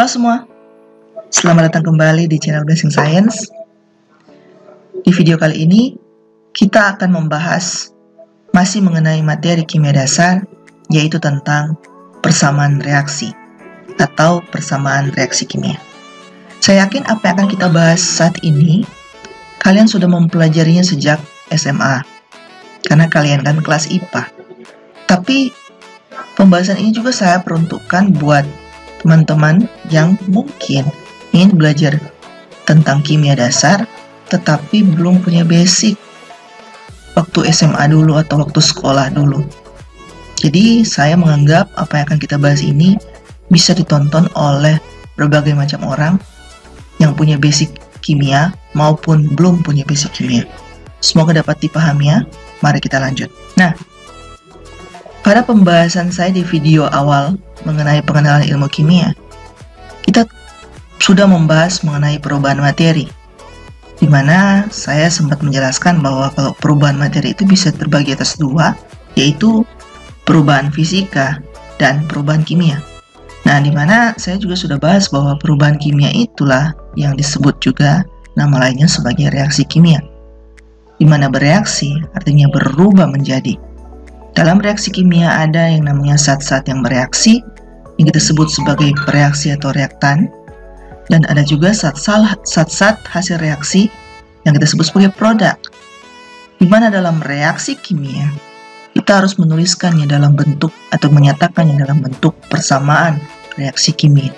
Halo semua, selamat datang kembali di channel Blessing Science. Di video kali ini, kita akan membahas masih mengenai materi kimia dasar, yaitu tentang persamaan reaksi atau persamaan reaksi kimia. Saya yakin apa yang akan kita bahas saat ini, kalian sudah mempelajarinya sejak SMA, karena kalian kan kelas IPA. Tapi, pembahasan ini juga saya peruntukkan buat teman-teman yang mungkin ingin belajar tentang kimia dasar tetapi belum punya basic waktu SMA dulu atau waktu sekolah dulu. Jadi saya menganggap apa yang akan kita bahas ini bisa ditonton oleh berbagai macam orang yang punya basic kimia maupun belum punya basic kimia. Semoga dapat dipahami ya. Mari kita lanjut. Nah, pada pembahasan saya di video awal mengenai pengenalan ilmu kimia, kita sudah membahas mengenai perubahan materi, di mana saya sempat menjelaskan bahwa kalau perubahan materi itu bisa terbagi atas dua, yaitu perubahan fisika dan perubahan kimia. Nah, di mana saya juga sudah bahas bahwa perubahan kimia itulah yang disebut juga nama lainnya sebagai reaksi kimia, di mana bereaksi artinya berubah menjadi. Dalam reaksi kimia ada yang namanya zat-zat yang bereaksi, yang kita sebut sebagai bereaksi atau reaktan, dan ada juga zat-zat hasil reaksi yang kita sebut sebagai produk. Di mana dalam reaksi kimia, kita harus menuliskannya dalam bentuk atau menyatakannya dalam bentuk persamaan reaksi kimia.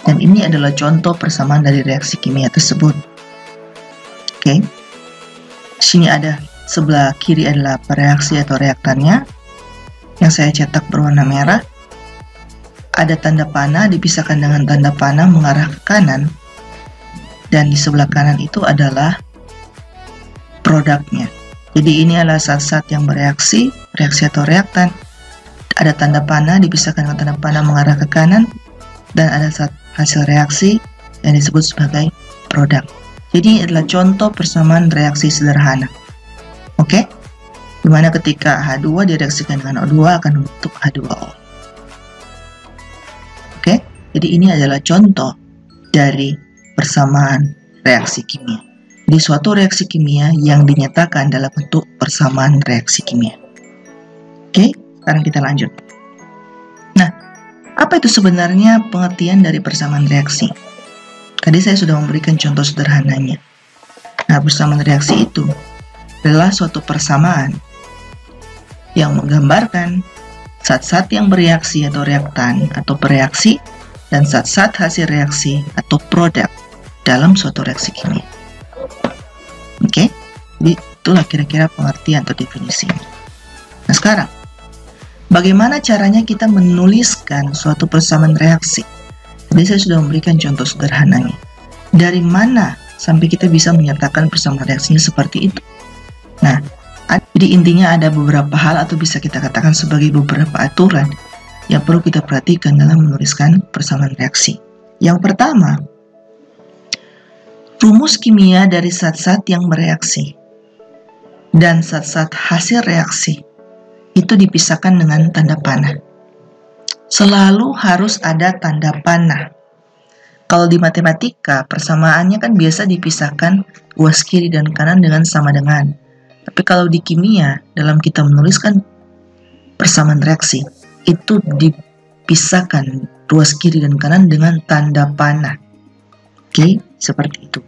Dan ini adalah contoh persamaan dari reaksi kimia tersebut. Oke. Sini ada sebelah kiri adalah bereaksi atau reaktannya yang saya cetak berwarna merah. Ada tanda panah dipisahkan dengan tanda panah mengarah ke kanan, dan di sebelah kanan itu adalah produknya. Jadi ini adalah zat-zat yang bereaksi, reaksi atau reaktan. Ada tanda panah dipisahkan dengan tanda panah mengarah ke kanan, dan ada zat hasil reaksi yang disebut sebagai produk. Jadi ini adalah contoh persamaan reaksi sederhana. Oke, dimana ketika H2 direaksikan dengan O2 akan membentuk H2O. Oke, jadi ini adalah contoh dari persamaan reaksi kimia. Jadi suatu reaksi kimia yang dinyatakan dalam bentuk persamaan reaksi kimia. Oke, sekarang kita lanjut. Nah, apa itu sebenarnya pengertian dari persamaan reaksi? Tadi saya sudah memberikan contoh sederhananya. Nah, persamaan reaksi itu adalah suatu persamaan yang menggambarkan zat-zat yang bereaksi atau reaktan atau bereaksi dan zat-zat hasil reaksi atau produk dalam suatu reaksi kimia. Oke, jadi itulah kira-kira pengertian atau definisinya. Nah, sekarang bagaimana caranya kita menuliskan suatu persamaan reaksi? Tadi saya sudah memberikan contoh sederhananya. Dari mana sampai kita bisa menyatakan persamaan reaksinya seperti itu? Nah, jadi intinya ada beberapa hal atau bisa kita katakan sebagai beberapa aturan yang perlu kita perhatikan dalam menuliskan persamaan reaksi. Yang pertama, rumus kimia dari zat-zat yang bereaksi dan zat-zat hasil reaksi itu dipisahkan dengan tanda panah. Selalu harus ada tanda panah. Kalau di matematika, persamaannya kan biasa dipisahkan ruas kiri dan kanan dengan sama dengan. Tapi kalau di kimia, dalam kita menuliskan persamaan reaksi, itu dipisahkan ruas kiri dan kanan dengan tanda panah. Oke, seperti itu.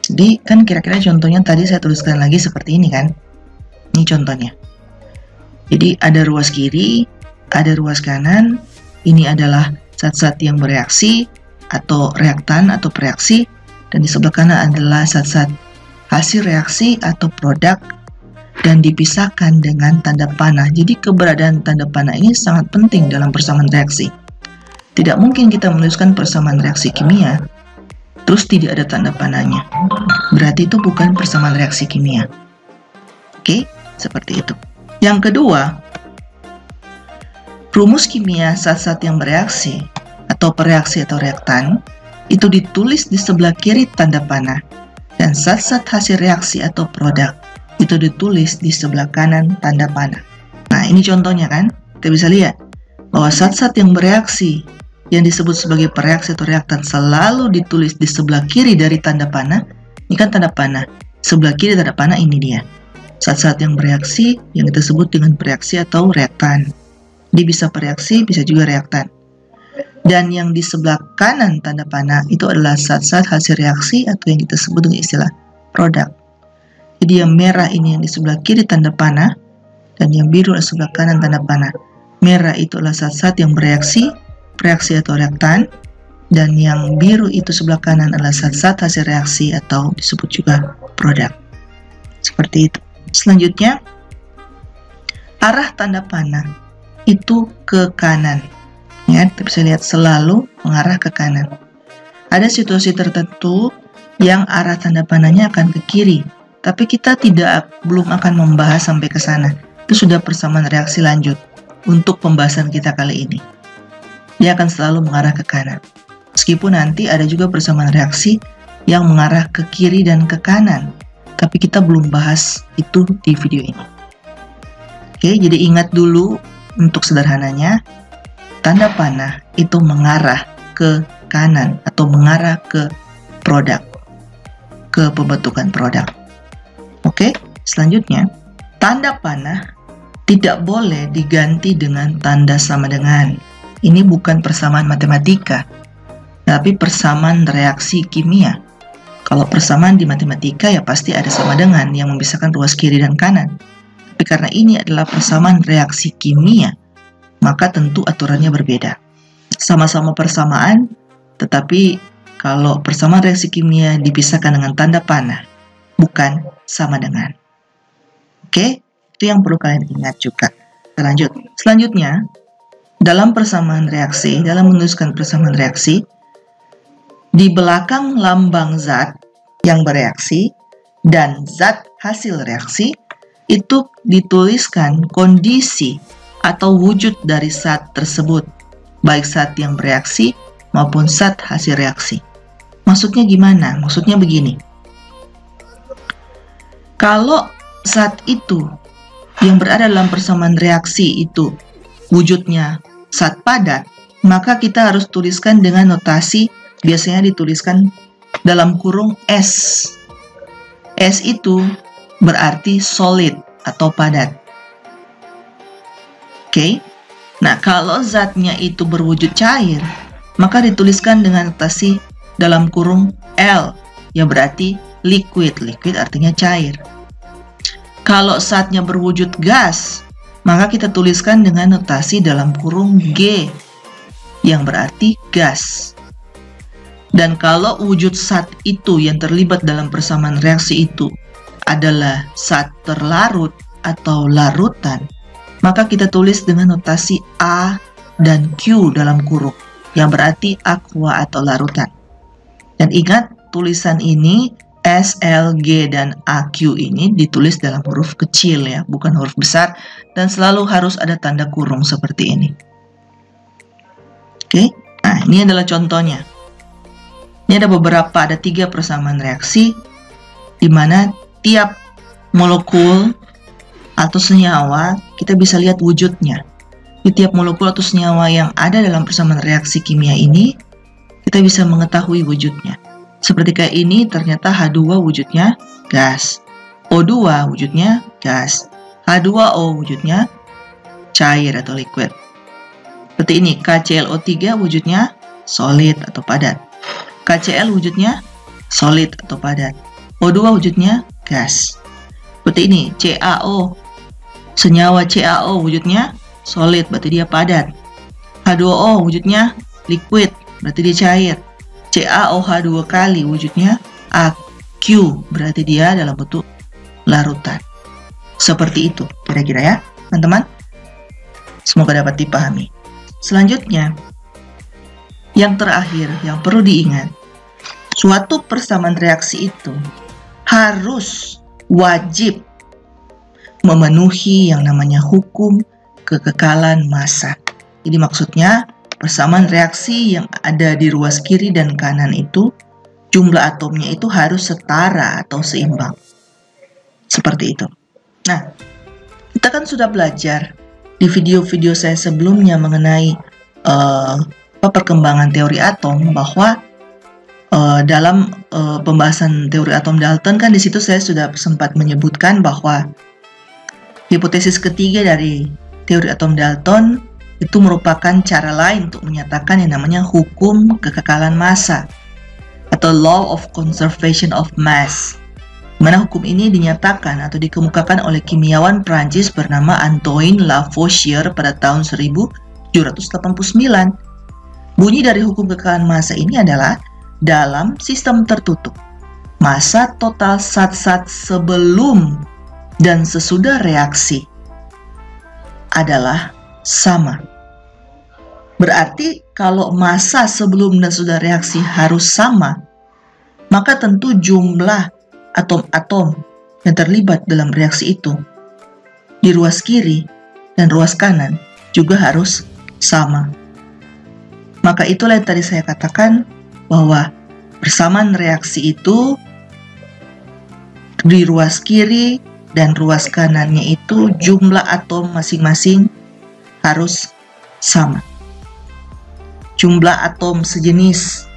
Jadi kan kira-kira contohnya tadi saya tuliskan lagi seperti ini kan. Ini contohnya. Jadi ada ruas kiri, ada ruas kanan. Ini adalah zat-zat yang bereaksi atau reaktan atau bereaksi, dan di sebelah kanan adalah zat-zat hasil reaksi atau produk dan dipisahkan dengan tanda panah. Jadi keberadaan tanda panah ini sangat penting dalam persamaan reaksi. Tidak mungkin kita menuliskan persamaan reaksi kimia terus tidak ada tanda panahnya. Berarti itu bukan persamaan reaksi kimia. Oke, seperti itu. Yang kedua, rumus kimia zat-zat yang bereaksi atau bereaksi atau reaktan itu ditulis di sebelah kiri tanda panah, dan zat-zat hasil reaksi atau produk itu ditulis di sebelah kanan tanda panah. Nah, ini contohnya kan, kita bisa lihat bahwa zat-zat yang bereaksi yang disebut sebagai pereaksi atau reaktan selalu ditulis di sebelah kiri dari tanda panah. Ini kan tanda panah, sebelah kiri tanda panah ini dia. Zat-zat yang bereaksi yang kita sebut dengan pereaksi atau reaktan. Dia bisa pereaksi, bisa juga reaktan. Dan yang di sebelah kanan tanda panah itu adalah zat-zat hasil reaksi atau yang kita sebut dengan istilah produk. Jadi yang merah ini yang di sebelah kiri tanda panah, dan yang biru adalah sebelah kanan tanda panah. Merah itu adalah zat-zat yang bereaksi, reaksi atau reaktan, dan yang biru itu sebelah kanan adalah zat-zat hasil reaksi atau disebut juga produk. Seperti itu. Selanjutnya, arah tanda panah itu ke kanan. Ya, kita bisa lihat selalu mengarah ke kanan. Ada situasi tertentu yang arah tanda panahnya akan ke kiri, tapi kita belum akan membahas sampai ke sana. Itu sudah persamaan reaksi lanjut untuk pembahasan kita kali ini. Dia akan selalu mengarah ke kanan. Meskipun nanti ada juga persamaan reaksi yang mengarah ke kiri dan ke kanan. Tapi kita belum bahas itu di video ini. Oke, jadi ingat dulu untuk sederhananya, tanda panah itu mengarah ke kanan atau mengarah ke produk, ke pembentukan produk. Oke, selanjutnya, tanda panah tidak boleh diganti dengan tanda sama dengan. Ini bukan persamaan matematika, tapi persamaan reaksi kimia. Kalau persamaan di matematika ya pasti ada sama dengan yang memisahkan ruas kiri dan kanan. Tapi karena ini adalah persamaan reaksi kimia, maka tentu aturannya berbeda. Sama-sama persamaan, tetapi kalau persamaan reaksi kimia dipisahkan dengan tanda panah, bukan sama dengan. Oke, itu yang perlu kalian ingat juga. Kita lanjut. Selanjutnya, dalam persamaan reaksi, dalam menuliskan persamaan reaksi, di belakang lambang zat yang bereaksi dan zat hasil reaksi, itu dituliskan kondisi atau wujud dari zat tersebut, baik zat yang bereaksi maupun zat hasil reaksi. Maksudnya gimana? Maksudnya begini. Kalau zat itu yang berada dalam persamaan reaksi itu wujudnya zat padat, maka kita harus tuliskan dengan notasi, biasanya dituliskan dalam kurung S. S itu berarti solid atau padat. Oke. Nah, kalau zatnya itu berwujud cair, maka dituliskan dengan notasi dalam kurung L, yang berarti liquid. Liquid artinya cair. Kalau zatnya berwujud gas, maka kita tuliskan dengan notasi dalam kurung G, yang berarti gas. Dan kalau wujud zat itu yang terlibat dalam persamaan reaksi itu adalah zat terlarut atau larutan, maka kita tulis dengan notasi A dan Q dalam kurung, yang berarti aqua atau larutan. Dan ingat, tulisan ini S, L, G, dan AQ ini ditulis dalam huruf kecil ya, bukan huruf besar, dan selalu harus ada tanda kurung seperti ini. Oke, nah ini adalah contohnya. Ini ada beberapa, ada 3 persamaan reaksi, di mana tiap molekul atau senyawa kita bisa lihat wujudnya. Di tiap molekul atau senyawa yang ada dalam persamaan reaksi kimia ini, kita bisa mengetahui wujudnya. Seperti kayak ini, ternyata H2 wujudnya gas, O2 wujudnya gas, H2O wujudnya cair atau liquid. Seperti ini, KClO3 wujudnya solid atau padat, KCl wujudnya solid atau padat, O2 wujudnya gas. Seperti ini, CaO, senyawa CaO wujudnya solid, berarti dia padat. H2O wujudnya liquid, berarti dia cair. CaOH2 kali wujudnya AQ, berarti dia dalam bentuk larutan. Seperti itu kira-kira ya teman-teman. Semoga dapat dipahami. Selanjutnya, yang terakhir yang perlu diingat, suatu persamaan reaksi itu harus wajib memenuhi yang namanya hukum kekekalan massa. Jadi maksudnya persamaan reaksi yang ada di ruas kiri dan kanan itu, jumlah atomnya itu harus setara atau seimbang. Seperti itu. Nah, kita kan sudah belajar di video-video saya sebelumnya mengenai perkembangan teori atom bahwa dalam pembahasan teori atom Dalton kan di situ saya sudah sempat menyebutkan bahwa hipotesis ketiga dari teori atom Dalton itu merupakan cara lain untuk menyatakan yang namanya hukum kekekalan massa atau law of conservation of mass. Mana hukum ini dinyatakan atau dikemukakan oleh kimiawan Prancis bernama Antoine Lavoisier pada tahun 1789. Bunyi dari hukum kekekalan massa ini adalah dalam sistem tertutup, massa total zat-zat sebelum dan sesudah reaksi adalah sama. Berarti kalau massa sebelum dan sesudah reaksi harus sama, maka tentu jumlah atom-atom yang terlibat dalam reaksi itu di ruas kiri dan ruas kanan juga harus sama. Maka itulah yang tadi saya katakan bahwa persamaan reaksi itu di ruas kiri dan ruas kanannya itu jumlah atom masing-masing harus sama. Jumlah atom sejenis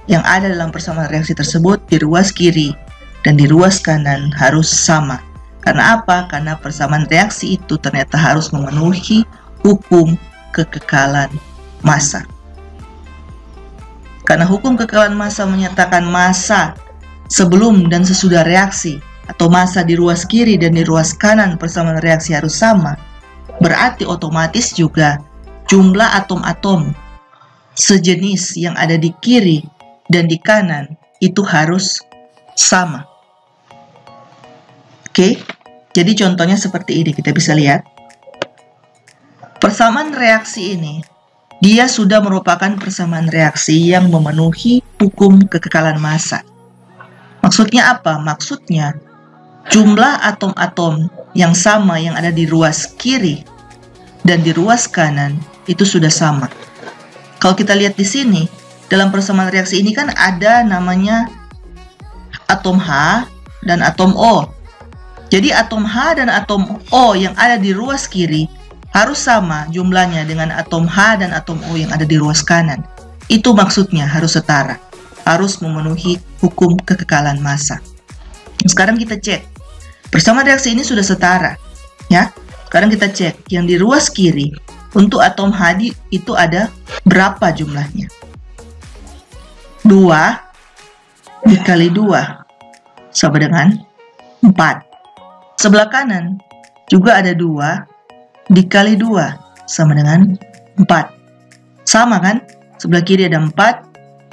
yang ada dalam persamaan reaksi tersebut di ruas kiri dan di ruas kanan harus sama. Karena apa? Karena persamaan reaksi itu ternyata harus memenuhi hukum kekekalan massa. Karena hukum kekekalan massa menyatakan massa sebelum dan sesudah reaksi atau massa di ruas kiri dan di ruas kanan persamaan reaksi harus sama, berarti otomatis juga jumlah atom-atom sejenis yang ada di kiri dan di kanan itu harus sama. Oke, jadi contohnya seperti ini, kita bisa lihat. Persamaan reaksi ini dia sudah merupakan persamaan reaksi yang memenuhi hukum kekekalan massa. Maksudnya apa? Maksudnya jumlah atom-atom yang sama yang ada di ruas kiri dan di ruas kanan itu sudah sama. Kalau kita lihat di sini, dalam persamaan reaksi ini kan ada namanya atom H dan atom O. Jadi atom H dan atom O yang ada di ruas kiri harus sama jumlahnya dengan atom H dan atom O yang ada di ruas kanan. Itu maksudnya harus setara, harus memenuhi hukum kekekalan massa. Sekarang kita cek, persamaan reaksi ini sudah setara, ya. Sekarang kita cek, yang di ruas kiri untuk atom H itu ada berapa jumlahnya? 2 dikali 2 sama dengan 4. Sebelah kanan juga ada 2 dikali 2 sama dengan 4. Sama kan? Sebelah kiri ada 4,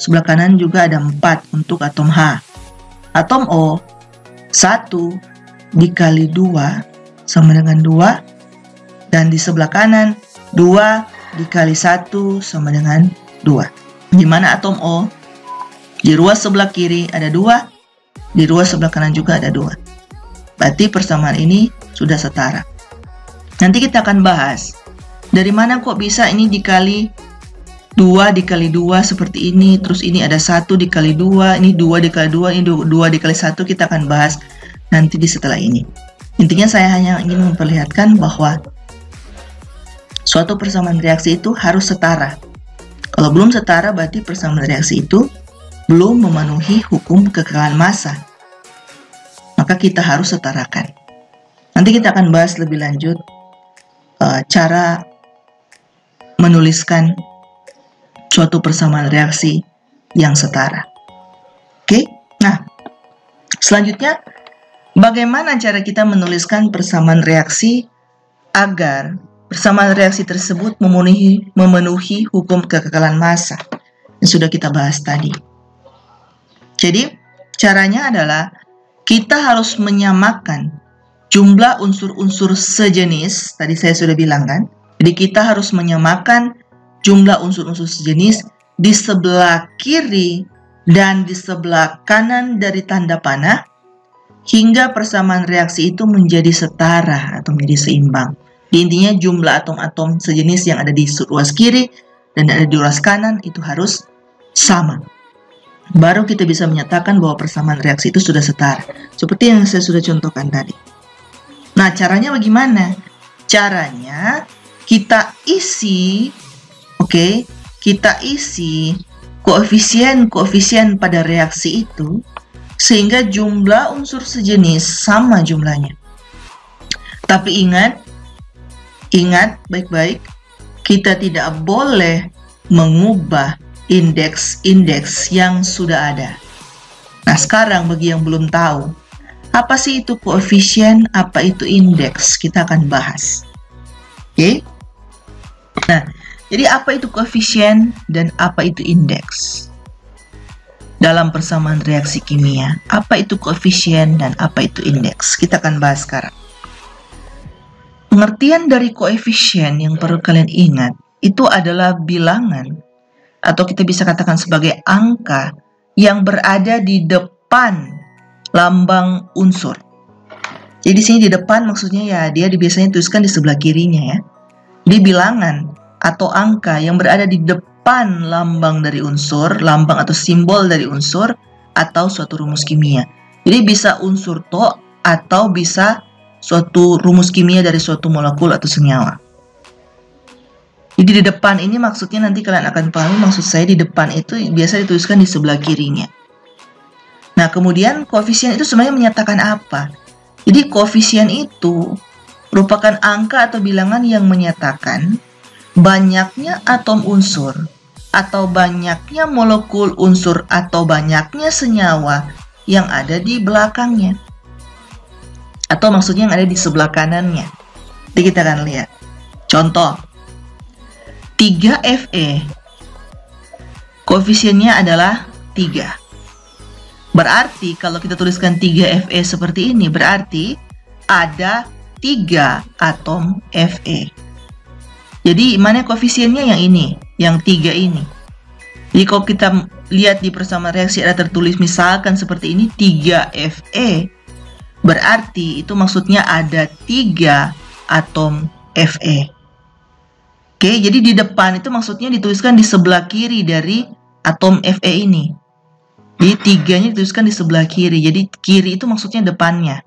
sebelah kanan juga ada 4 untuk atom H. Atom O, 1 dikali 2 sama dengan 2. Dan di sebelah kanan, 2 dikali 1 sama dengan 2. Di mana atom O? Di ruas sebelah kiri ada 2, di ruas sebelah kanan juga ada 2. Berarti persamaan ini sudah setara. Nanti kita akan bahas dari mana kok bisa ini dikali 2 dikali 2 seperti ini, terus ini ada 1 dikali 2, ini 2 dikali 2, ini 2 dikali 1. Kita akan bahas nanti di setelah ini. Intinya saya hanya ingin memperlihatkan bahwa suatu persamaan reaksi itu harus setara. Kalau belum setara berarti persamaan reaksi itu belum memenuhi hukum kekekalan massa. Maka kita harus setarakan. Nanti kita akan bahas lebih lanjut cara menuliskan suatu persamaan reaksi yang setara. Oke, nah selanjutnya bagaimana cara kita menuliskan persamaan reaksi agar persamaan reaksi tersebut memenuhi hukum kekekalan massa yang sudah kita bahas tadi. Jadi caranya adalah kita harus menyamakan jumlah unsur-unsur sejenis, tadi saya sudah bilang kan. Jadi kita harus menyamakan jumlah unsur-unsur sejenis di sebelah kiri dan di sebelah kanan dari tanda panah hingga persamaan reaksi itu menjadi setara atau menjadi seimbang. Intinya jumlah atom-atom sejenis yang ada di ruas kiri dan ada di ruas kanan itu harus sama. Baru kita bisa menyatakan bahwa persamaan reaksi itu sudah setara. Seperti yang saya sudah contohkan tadi. Nah, caranya bagaimana? Caranya kita isi, kita isi koefisien-koefisien pada reaksi itu sehingga jumlah unsur sejenis sama jumlahnya. Tapi ingat baik-baik, kita tidak boleh mengubah indeks-indeks yang sudah ada. Nah, sekarang bagi yang belum tahu, apa sih itu koefisien, apa itu indeks, kita akan bahas. Oke? Nah, jadi apa itu koefisien dan apa itu indeks? Dalam persamaan reaksi kimia, apa itu koefisien dan apa itu indeks? Kita akan bahas sekarang. Pengertian dari koefisien yang perlu kalian ingat, itu adalah bilangan, atau kita bisa katakan sebagai angka yang berada di depan lambang unsur. Jadi di sini di depan maksudnya ya dia biasanya tuliskan di sebelah kirinya ya. Di bilangan atau angka yang berada di depan lambang dari unsur, lambang atau simbol dari unsur atau suatu rumus kimia. Jadi bisa unsur to atau bisa suatu rumus kimia dari suatu molekul atau senyawa. Jadi di depan ini maksudnya nanti kalian akan pahami maksud saya di depan itu biasa dituliskan di sebelah kirinya. Nah, kemudian koefisien itu sebenarnya menyatakan apa? Jadi koefisien itu merupakan angka atau bilangan yang menyatakan banyaknya atom unsur atau banyaknya molekul unsur atau banyaknya senyawa yang ada di belakangnya. Atau maksudnya yang ada di sebelah kanannya. Jadi kita akan lihat. Contoh, 3Fe. Koefisiennya adalah 3. Berarti kalau kita tuliskan 3Fe seperti ini, berarti ada 3 atom Fe. Jadi mana koefisiennya? Yang ini, yang 3 ini. Jadi kalau kita lihat di persamaan reaksi ada tertulis misalkan seperti ini 3Fe, berarti itu maksudnya ada 3 atom Fe. Oke, jadi di depan itu maksudnya dituliskan di sebelah kiri dari atom Fe ini. Jadi 3-nya dituliskan di sebelah kiri. Jadi kiri itu maksudnya depannya.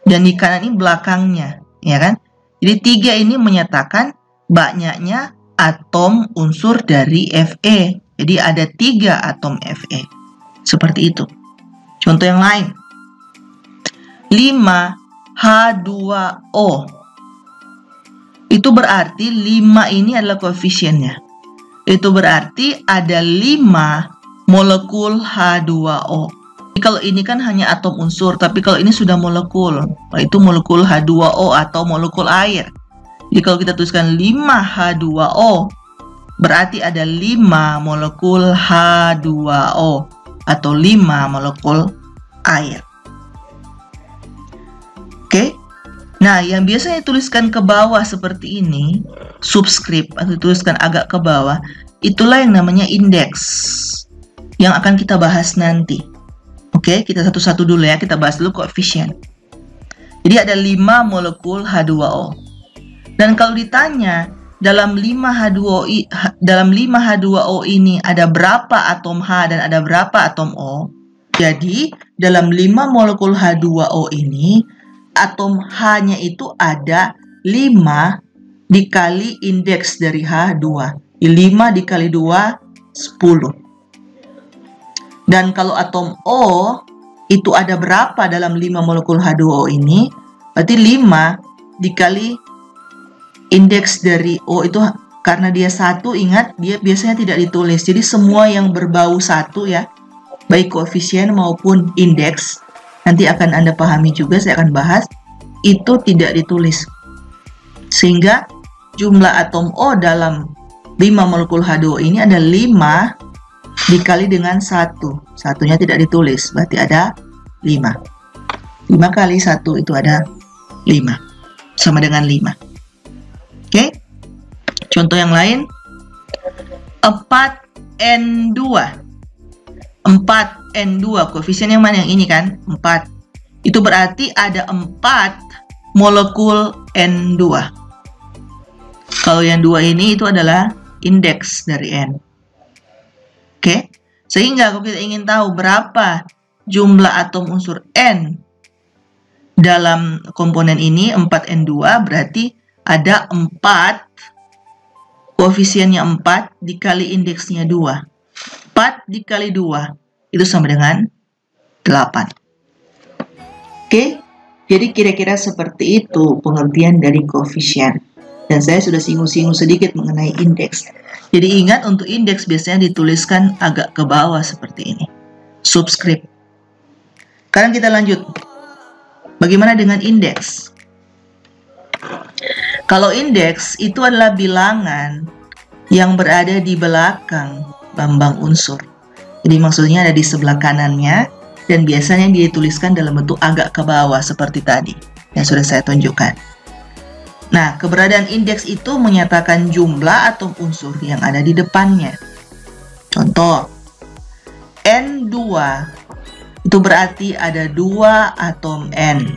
Dan di kanan ini belakangnya, ya kan? Jadi 3 ini menyatakan banyaknya atom unsur dari Fe. Jadi ada 3 atom Fe. Seperti itu. Contoh yang lain. 5H2O. Itu berarti 5 ini adalah koefisiennya. Itu berarti ada 5 molekul H2O. Jadi kalau ini kan hanya atom unsur, tapi kalau ini sudah molekul, itu molekul H2O atau molekul air. Jadi kalau kita tuliskan 5H2O, berarti ada 5 molekul H2O atau 5 molekul air. Oke? Nah, yang biasanya dituliskan ke bawah seperti ini, subscript atau dituliskan agak ke bawah, itulah yang namanya indeks yang akan kita bahas nanti. Oke, kita satu-satu dulu ya, kita bahas dulu koefisien. Jadi ada 5 molekul H2O. Dan kalau ditanya dalam 5H2O ini ada berapa atom H dan ada berapa atom O? Jadi dalam 5 molekul H2O ini atom H-nya itu ada 5 dikali indeks dari H2. 5 dikali 2, 10. Dan kalau atom O itu ada berapa dalam 5 molekul H2O ini? Berarti 5 dikali indeks dari O itu, karena dia 1, ingat dia biasanya tidak ditulis. Jadi semua yang berbau 1 ya, baik koefisien maupun indeks, nanti akan Anda pahami juga, saya akan bahas, itu tidak ditulis. Sehingga jumlah atom O dalam 5 molekul H2O ini ada 5 dikali dengan 1. Satunya tidak ditulis, berarti ada 5. 5 kali 1 itu ada 5. Sama dengan 5. Oke? Contoh yang lain. 4N2. 4N2, koefisien yang mana? Yang ini kan? 4. Itu berarti ada 4 molekul N2. Kalau yang 2 ini itu adalah indeks dari N. Oke, sehingga kalau kita ingin tahu berapa jumlah atom unsur N dalam komponen ini 4N2, berarti ada 4 koefisiennya 4 dikali indeksnya 2. 4 dikali 2 itu sama dengan 8. Oke, jadi kira-kira seperti itu pengertian dari koefisien. Dan saya sudah singgung-singgung sedikit mengenai indeks. Jadi ingat, untuk indeks biasanya dituliskan agak ke bawah seperti ini. Subscript. Sekarang kita lanjut. Bagaimana dengan indeks? Kalau indeks itu adalah bilangan yang berada di belakang lambang unsur. Jadi maksudnya ada di sebelah kanannya, dan biasanya dituliskan dalam bentuk agak ke bawah seperti tadi yang sudah saya tunjukkan. Nah, keberadaan indeks itu menyatakan jumlah atom unsur yang ada di depannya. Contoh, N2 itu berarti ada 2 atom N.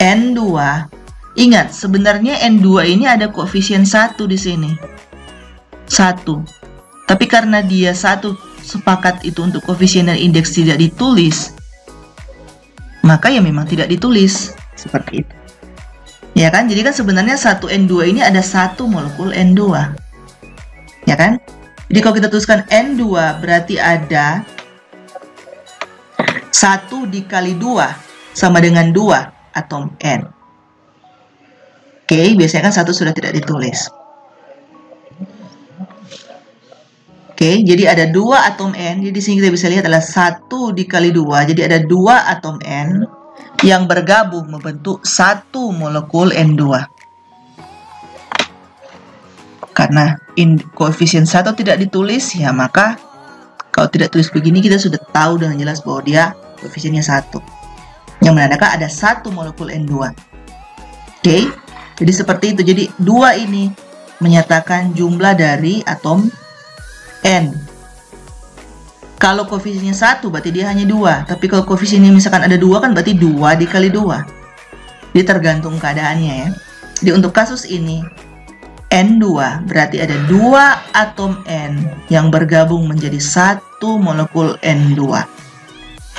N2, ingat sebenarnya N2 ini ada koefisien 1 di sini. 1. Tapi karena dia 1 sepakat itu untuk koefisien dan indeks tidak ditulis, maka ya memang tidak ditulis. Seperti itu. Ya kan? Jadi kan sebenarnya 1N2 ini ada 1 molekul N2. Ya kan? Jadi kalau kita tuliskan N2 berarti ada 1 dikali 2 sama dengan 2 atom N. Oke, biasanya kan 1 sudah tidak ditulis. Oke, jadi ada 2 atom N. Jadi di sini kita bisa lihat adalah 1 dikali 2. Jadi ada 2 atom N yang bergabung membentuk 1 molekul N2. Karena koefisien 1 tidak ditulis, ya maka kalau tidak tulis begini kita sudah tahu dengan jelas bahwa dia koefisiennya 1. Yang menandakan ada 1 molekul N2. Oke, jadi seperti itu. Jadi 2 ini menyatakan jumlah dari atom N. Kalau koefisiennya 1 berarti dia hanya 2. Tapi kalau koefisiennya misalkan ada 2 kan berarti 2 dikali 2. Jadi tergantung keadaannya ya. Jadi untuk kasus ini N2 berarti ada 2 atom N yang bergabung menjadi 1 molekul N2.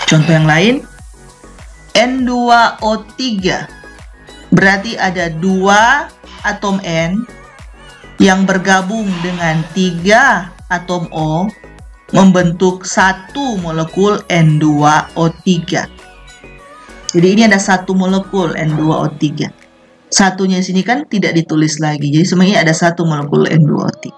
Contoh yang lain, N2O3 berarti ada 2 atom N yang bergabung dengan 3 atom O membentuk 1 molekul N2O3. Jadi ini ada 1 molekul N2O3. Satunya di sini kan tidak ditulis lagi. Jadi sebenarnya ada 1 molekul N2O3.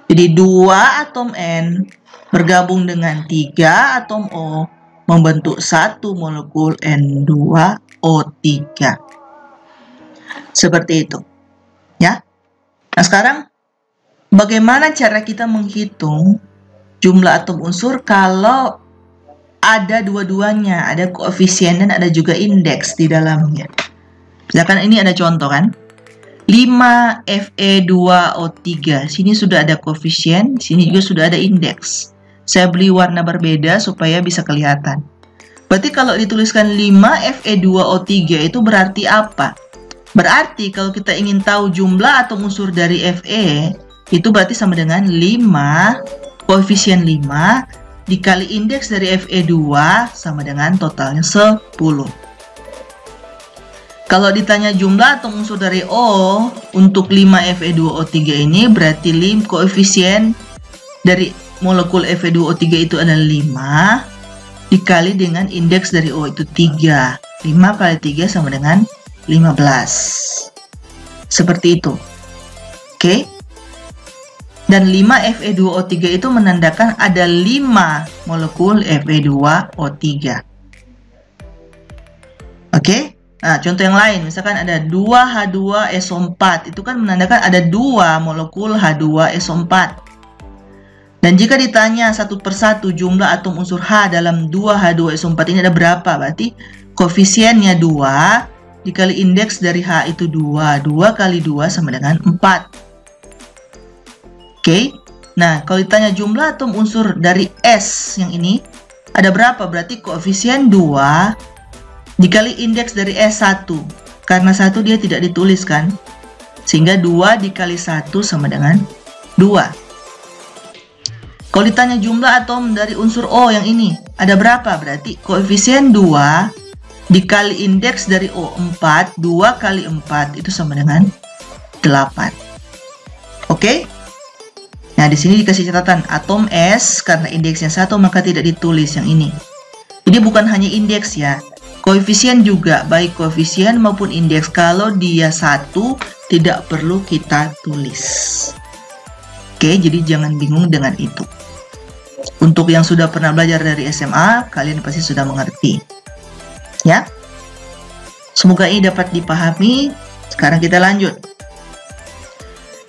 Jadi 2 atom N bergabung dengan 3 atom O membentuk 1 molekul N2O3. Seperti itu. Ya. Nah, sekarang bagaimana cara kita menghitung jumlah atom unsur kalau ada dua-duanya, ada koefisien dan ada juga indeks di dalamnya. Misalkan ini ada contoh kan, 5Fe2O3, sini sudah ada koefisien, sini juga sudah ada indeks. Saya beri warna berbeda supaya bisa kelihatan. Berarti kalau dituliskan 5Fe2O3 itu berarti apa? Berarti kalau kita ingin tahu jumlah atom unsur dari Fe, itu berarti sama dengan 5 koefisien 5 dikali indeks dari Fe2 sama dengan totalnya 10. Kalau ditanya jumlah atom unsur dari O untuk 5Fe2O3 ini berarti koefisien dari molekul Fe2O3 itu adalah 5 dikali dengan indeks dari O itu 3. 5 kali 3 sama dengan 15. Seperti itu. Oke. Dan 5Fe2O3 itu menandakan ada 5 molekul Fe2O3. Oke? Nah, contoh yang lain, misalkan ada 2H2SO4, itu kan menandakan ada 2 molekul H2SO4. Dan jika ditanya satu persatu jumlah atom unsur H dalam 2H2SO4 ini ada berapa? Berarti koefisiennya 2 dikali indeks dari H itu 2. 2 kali 2 sama dengan 4. Oke, nah kalau ditanya jumlah atom unsur dari S yang ini ada berapa? Berarti koefisien 2 dikali indeks dari S1. Karena 1 dia tidak dituliskan, sehingga 2 dikali 1 sama dengan 2. Kalau ditanya jumlah atom dari unsur O yang ini ada berapa? Berarti koefisien 2 dikali indeks dari O 4, 2 kali 4 itu sama dengan Oke? Nah, di sini dikasih catatan atom S karena indeksnya 1 maka tidak ditulis yang ini. Jadi bukan hanya indeks ya. Koefisien juga, baik koefisien maupun indeks. Kalau dia 1 tidak perlu kita tulis. Oke, jadi jangan bingung dengan itu. Untuk yang sudah pernah belajar dari SMA, kalian pasti sudah mengerti. Ya. Semoga ini dapat dipahami. Sekarang kita lanjut.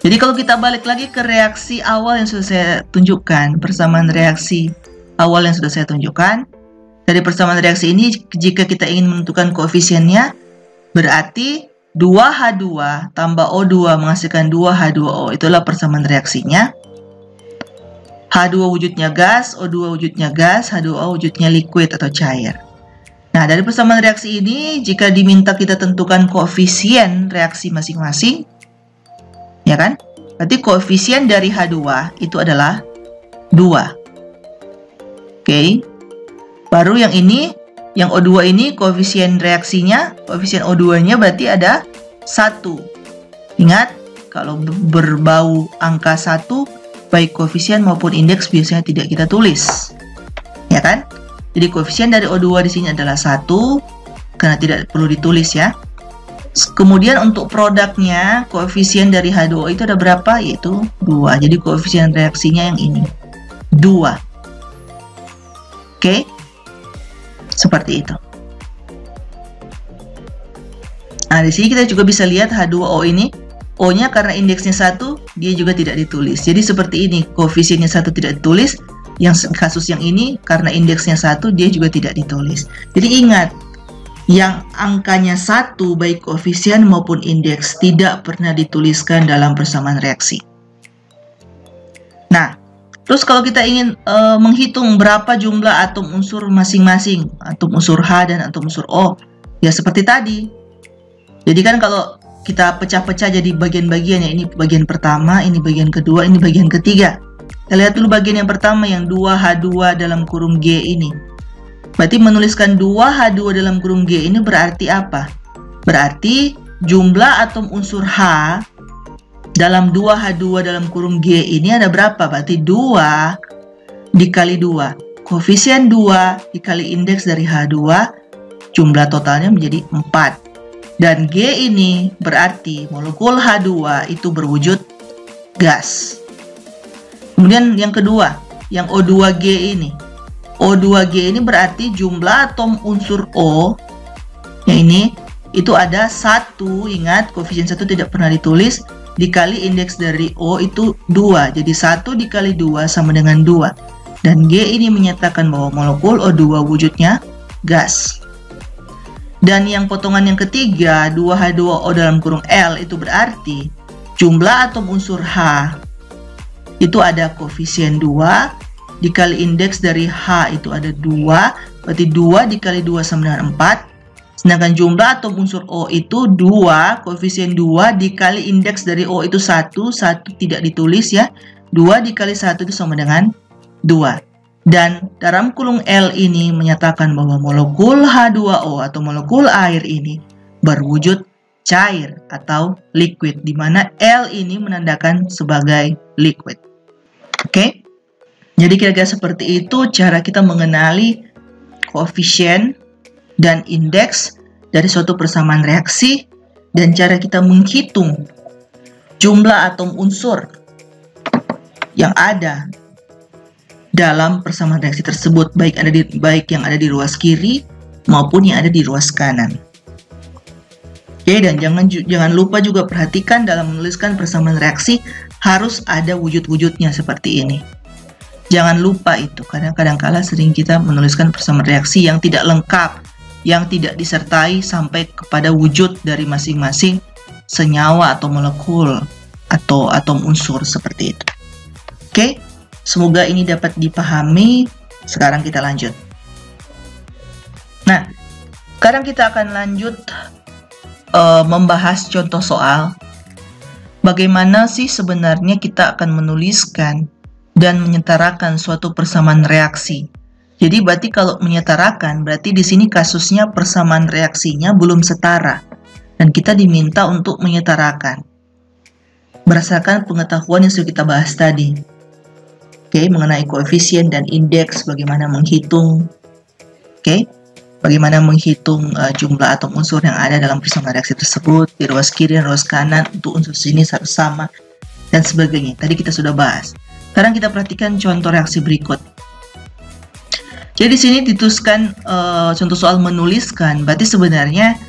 Jadi kalau kita balik lagi ke reaksi awal yang sudah saya tunjukkan, persamaan reaksi awal yang sudah saya tunjukkan, dari persamaan reaksi ini jika kita ingin menentukan koefisiennya, berarti 2H2 tambah O2 menghasilkan 2H2O, itulah persamaan reaksinya. H2 wujudnya gas, O2 wujudnya gas, H2O wujudnya liquid atau cair. Nah, dari persamaan reaksi ini, jika diminta kita tentukan koefisien reaksi masing-masing, ya kan? Berarti koefisien dari H2 itu adalah 2. Oke. Baru yang ini, yang O2 ini koefisien reaksinya, koefisien O2-nya berarti ada 1. Ingat, kalau berbau angka 1, baik koefisien maupun indeks biasanya tidak kita tulis. Ya kan? Jadi koefisien dari O2 di sini adalah 1, karena tidak perlu ditulis ya. Kemudian untuk produknya, koefisien dari H2O itu ada berapa? Yaitu 2. Jadi koefisien reaksinya yang ini, 2. Oke? Seperti itu. Nah, di sini kita juga bisa lihat H2O ini, O-nya karena indeksnya 1, dia juga tidak ditulis. Jadi seperti ini, koefisiennya 1 tidak ditulis. Yang kasus yang ini, karena indeksnya 1, dia juga tidak ditulis. Jadi ingat, yang angkanya 1 baik koefisien maupun indeks tidak pernah dituliskan dalam persamaan reaksi. Nah, terus kalau kita ingin menghitung berapa jumlah atom unsur masing-masing, atom unsur H dan atom unsur O, ya seperti tadi. Jadi kan kalau kita pecah-pecah jadi bagian-bagian, ya ini bagian pertama, ini bagian kedua, ini bagian ketiga. Kita lihat dulu bagian yang pertama yang 2H2 dalam kurung G ini. Berarti menuliskan 2H2 dalam kurung G ini berarti apa? Berarti jumlah atom unsur H dalam 2H2 dalam kurung G ini ada berapa? Berarti 2 dikali 2. Koefisien 2 dikali indeks dari H2, jumlah totalnya menjadi 4. Dan G ini berarti molekul H2 itu berwujud gas. Kemudian yang kedua, yang O2G ini. O2G ini berarti jumlah atom unsur O, yang ini, itu ada 1, ingat koefisien 1 tidak pernah ditulis, dikali indeks dari O itu 2. Jadi 1 dikali 2 sama dengan 2. Dan G ini menyatakan bahwa molekul O2 wujudnya gas. Dan yang potongan yang ketiga, 2H2O dalam kurung L, itu berarti jumlah atom unsur H itu ada koefisien 2 dikali indeks dari H itu ada 2, berarti 2 dikali 2 sama dengan 4. Sedangkan jumlah atom unsur O itu 2, koefisien 2 dikali indeks dari O itu 1 tidak ditulis ya. 2 dikali 1 itu sama dengan 2. Dan dalam kurung L ini menyatakan bahwa molekul H2O atau molekul air ini berwujud cair atau liquid, di mana L ini menandakan sebagai liquid. Oke? Jadi kira-kira seperti itu cara kita mengenali koefisien dan indeks dari suatu persamaan reaksi, dan cara kita menghitung jumlah atom unsur yang ada dalam persamaan reaksi tersebut, baik yang ada di ruas kiri maupun yang ada di ruas kanan. Oke, dan jangan lupa juga perhatikan dalam menuliskan persamaan reaksi harus ada wujud-wujudnya seperti ini. Jangan lupa itu, karena kadang-kala sering kita menuliskan persamaan reaksi yang tidak lengkap, yang tidak disertai sampai kepada wujud dari masing-masing senyawa atau molekul atau atom unsur seperti itu. Oke, semoga ini dapat dipahami. Sekarang kita lanjut. Nah, sekarang kita akan lanjut membahas contoh soal. Bagaimana sih sebenarnya kita akan menuliskan dan menyetarakan suatu persamaan reaksi. Jadi berarti kalau menyetarakan, berarti di sini kasusnya persamaan reaksinya belum setara dan kita diminta untuk menyetarakan. berdasarkan pengetahuan yang sudah kita bahas tadi. Oke, mengenai koefisien dan indeks, bagaimana menghitung, bagaimana menghitung jumlah atom unsur yang ada dalam persamaan reaksi tersebut, di ruas kiri dan ruas kanan, untuk unsur sini harus sama, dan sebagainya. Tadi kita sudah bahas. Sekarang kita perhatikan contoh reaksi berikut. Jadi di sini dituliskan contoh soal menuliskan, berarti sebenarnya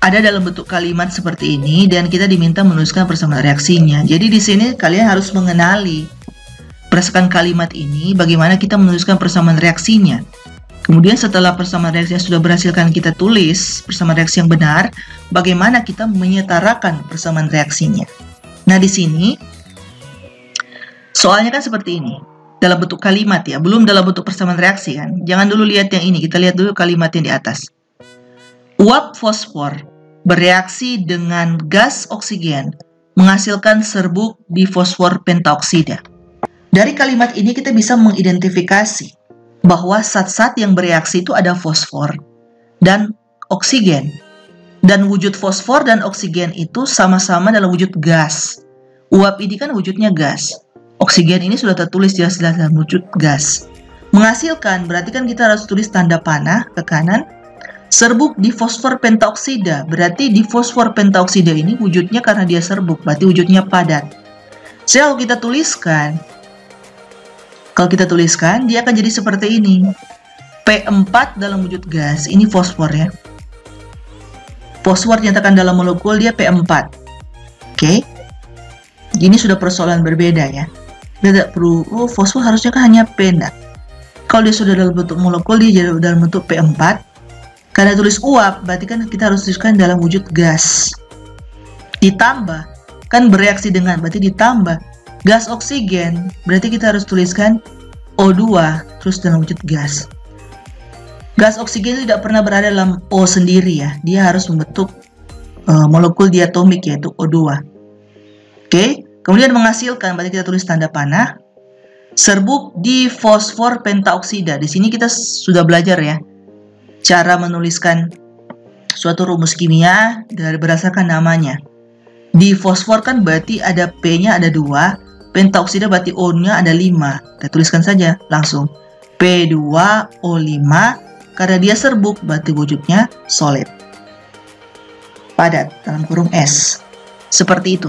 ada dalam bentuk kalimat seperti ini, dan kita diminta menuliskan persamaan reaksinya. Jadi di sini kalian harus mengenali berdasarkan kalimat ini bagaimana kita menuliskan persamaan reaksinya. Kemudian setelah persamaan reaksi yang sudah berhasilkan kita tulis persamaan reaksi yang benar, bagaimana kita menyetarakan persamaan reaksinya. Nah, di sini soalnya kan seperti ini, dalam bentuk kalimat ya, belum dalam bentuk persamaan reaksi kan. Jangan dulu lihat yang ini, kita lihat dulu kalimat yang di atas. Uap fosfor bereaksi dengan gas oksigen menghasilkan serbuk difosfor pentaoksida. Dari kalimat ini kita bisa mengidentifikasi bahwa zat-zat yang bereaksi itu ada fosfor dan oksigen. Dan wujud fosfor dan oksigen itu sama-sama dalam wujud gas. Uap ini kan wujudnya gas. Oksigen ini sudah tertulis jelas-jelas dalam wujud gas. Menghasilkan berarti kan kita harus tulis tanda panah ke kanan. Serbuk difosfor pentaoksida, berarti difosfor pentaoksida ini wujudnya karena dia serbuk, berarti wujudnya padat. Kalau kita tuliskan, dia akan jadi seperti ini. P4 dalam wujud gas, ini fosfor ya. Fosfor dinyatakan dalam molekul dia P4. Oke. Ini sudah persoalan berbeda ya. Tidak perlu, fosfor harusnya kan hanya P, enggak. Kalau dia sudah dalam bentuk molekul, dia jadi dalam bentuk P4. Karena tulis uap, berarti kan kita harus tuliskan dalam wujud gas. Ditambah, kan bereaksi dengan, berarti ditambah. Gas oksigen, berarti kita harus tuliskan O2, terus dalam wujud gas. Gas oksigen tidak pernah berada dalam O sendiri ya, dia harus membentuk molekul diatomik yaitu O2. Oke, kemudian menghasilkan, berarti kita tulis tanda panah. Serbuk difosfor pentaoksida, di sini kita sudah belajar ya, cara menuliskan suatu rumus kimia dari berdasarkan namanya. Di fosfor kan berarti ada P-nya ada 2, pentaoksida berarti O-nya ada 5. Kita tuliskan saja langsung. P2O5, karena dia serbuk berarti wujudnya solid. Padat dalam kurung S. Seperti itu.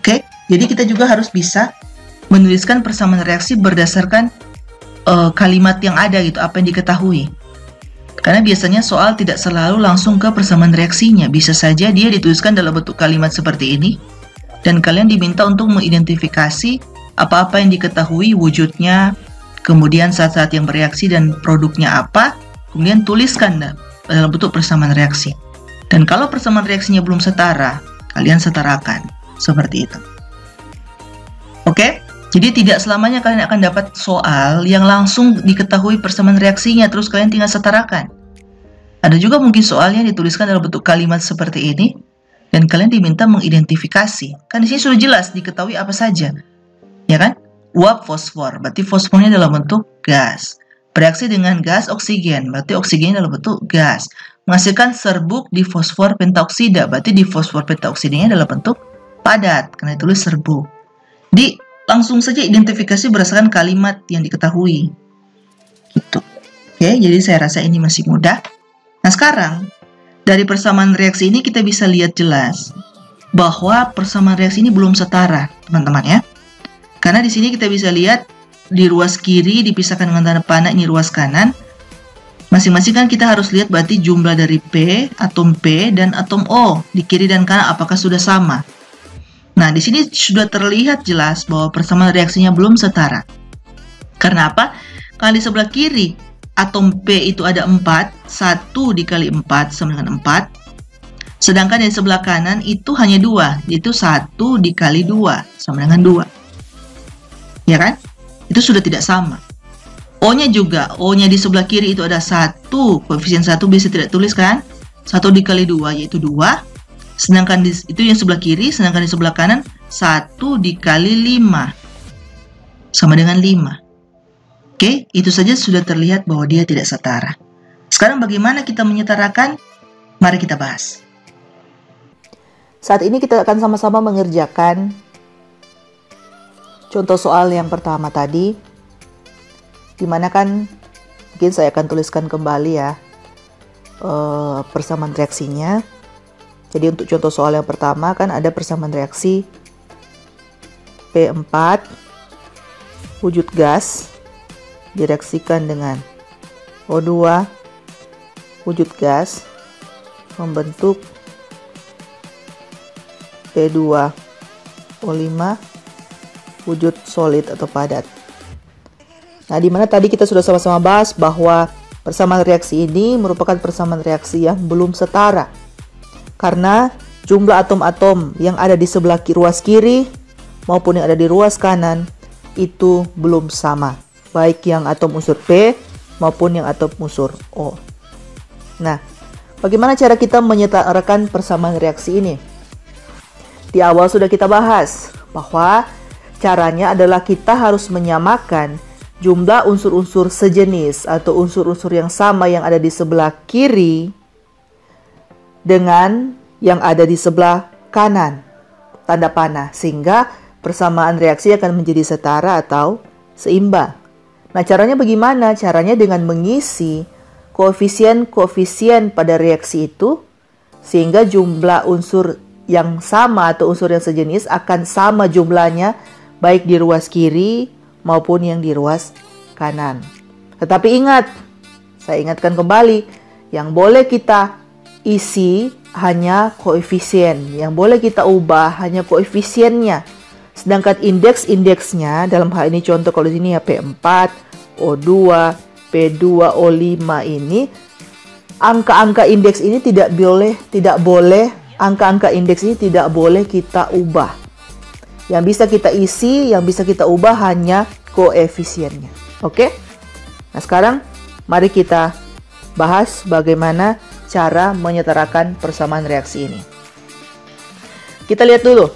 Oke, jadi kita juga harus bisa menuliskan persamaan reaksi berdasarkan kalimat yang ada gitu, apa yang diketahui. Karena biasanya soal tidak selalu langsung ke persamaan reaksinya. Bisa saja dia dituliskan dalam bentuk kalimat seperti ini. Dan kalian diminta untuk mengidentifikasi apa-apa yang diketahui wujudnya, kemudian zat-zat yang bereaksi dan produknya apa, kemudian tuliskan dalam bentuk persamaan reaksi. Dan kalau persamaan reaksinya belum setara, kalian setarakan. Seperti itu. Oke? Jadi tidak selamanya kalian akan dapat soal yang langsung diketahui persamaan reaksinya, terus kalian tinggal setarakan. Ada juga mungkin soalnya dituliskan dalam bentuk kalimat seperti ini, dan kalian diminta mengidentifikasi. Kan di sini sudah jelas diketahui apa saja, ya kan? Uap fosfor, berarti fosfornya dalam bentuk gas. Bereaksi dengan gas oksigen, berarti oksigennya dalam bentuk gas. Menghasilkan serbuk difosfor pentaoksida, berarti difosfor pentaoksidanya dalam bentuk padat, karena ditulis serbuk. Langsung saja identifikasi berdasarkan kalimat yang diketahui. Gitu. Oke, jadi saya rasa ini masih mudah. Nah, sekarang dari persamaan reaksi ini kita bisa lihat jelas bahwa persamaan reaksi ini belum setara, teman-teman ya. Karena di sini kita bisa lihat di ruas kiri dipisahkan dengan tanda panah, ini ruas kanan. Masing-masing kan kita harus lihat berarti jumlah dari P, atom P dan atom O di kiri dan kanan apakah sudah sama. Nah, di sini sudah terlihat jelas bahwa persamaan reaksinya belum setara. Karena apa? Karena di sebelah kiri, atom P itu ada 4, 1 dikali 4 sama dengan 4. Sedangkan di sebelah kanan itu hanya 2, yaitu 1 dikali 2 sama dengan 2. Ya kan? Itu sudah tidak sama. O-nya juga, O-nya di sebelah kiri itu ada 1, koefisien 1 bisa tidak tulis kan? 1 dikali 2 yaitu 2. Sedangkan itu yang sebelah kiri, sedangkan di sebelah kanan 1 dikali 5 sama dengan 5. Oke, itu saja sudah terlihat bahwa dia tidak setara. Sekarang bagaimana kita menyetarakan? Mari kita bahas. Saat ini kita akan sama-sama mengerjakan contoh soal yang pertama tadi, dimana kan mungkin saya akan tuliskan kembali ya persamaan reaksinya. Jadi untuk contoh soal yang pertama kan ada persamaan reaksi P4 wujud gas direaksikan dengan O2 wujud gas membentuk P2O5 wujud solid atau padat. Nah, di mana tadi kita sudah sama-sama bahas bahwa persamaan reaksi ini merupakan persamaan reaksi yang belum setara. Karena jumlah atom-atom yang ada di sebelah ruas kiri maupun yang ada di ruas kanan itu belum sama. Baik yang atom unsur P maupun yang atom unsur O. Nah, bagaimana cara kita menyetarakan persamaan reaksi ini? Di awal sudah kita bahas bahwa caranya adalah kita harus menyamakan jumlah unsur-unsur sejenis atau unsur-unsur yang sama yang ada di sebelah kiri dengan yang ada di sebelah kanan, tanda panah, sehingga persamaan reaksi akan menjadi setara atau seimbang. Nah, caranya bagaimana? Caranya dengan mengisi koefisien-koefisien pada reaksi itu, sehingga jumlah unsur yang sama atau unsur yang sejenis akan sama jumlahnya baik di ruas kiri maupun yang di ruas kanan. Tetapi ingat, saya ingatkan kembali, yang boleh kita isi hanya koefisien, yang boleh kita ubah hanya koefisiennya. Sedangkan indeks-indeksnya, dalam hal ini contoh kalau di sini ya P4, O2, P2O5 ini, angka-angka indeks ini tidak boleh angka-angka indeks ini tidak boleh kita ubah. Yang bisa kita isi, yang bisa kita ubah hanya koefisiennya. Oke? Nah, sekarang mari kita bahas bagaimana cara menyetarakan persamaan reaksi ini. Kita lihat dulu.